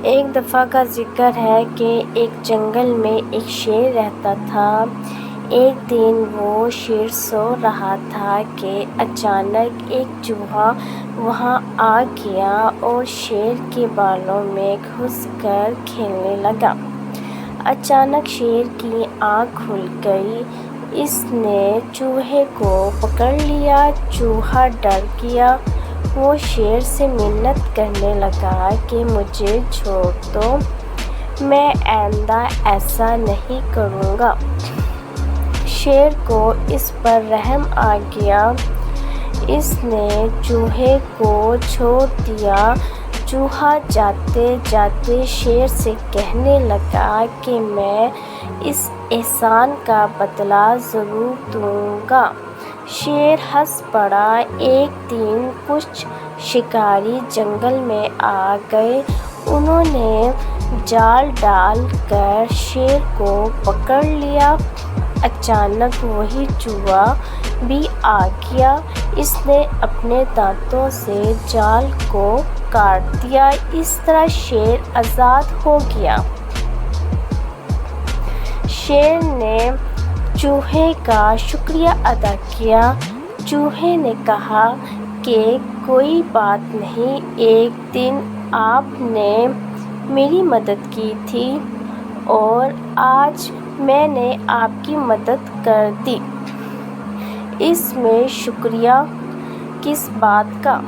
ایک دفعہ کا ذکر ہے کہ ایک جنگل میں ایک شیر رہتا تھا۔ ایک دن وہ شیر سو رہا تھا کہ اچانک ایک چوہا وہاں آ گیا اور شیر کے بالوں میں گھس کر کھیلنے لگا۔ اچانک شیر کی آنکھ کھل گئی۔ اس نے چوہے کو پکڑ لیا۔ چوہا ڈر گیا۔ وہ شیر سے منت کرنے لگا کہ مجھے چھوڑ دو، میں آئندہ ایسا نہیں کروں گا۔ شیر کو اس پر رحم آ گیا۔ اس نے چوہے کو چھوڑ دیا۔ چوہا جاتے جاتے شیر سے کہنے لگا کہ میں اس احسان کا بدلہ ضرور دوں گا۔ شیر ہنس پڑا۔ ایک دن کچھ شکاری جنگل میں آ گئے۔ انہوں نے جال ڈال کر شیر کو پکڑ لیا۔ اچانک وہی چوہا بھی آ گیا۔ اس نے اپنے دانتوں سے جال کو کاٹ دیا۔ اس طرح شیر آزاد ہو گیا۔ شیر نے چوہے کا شکریہ ادا کیا۔ چوہے نے کہا کہ کوئی بات نہیں، ایک دن آپ نے میری مدد کی تھی اور آج میں نے آپ کی مدد کر دی۔ اس میں شکریہ کس بات کا؟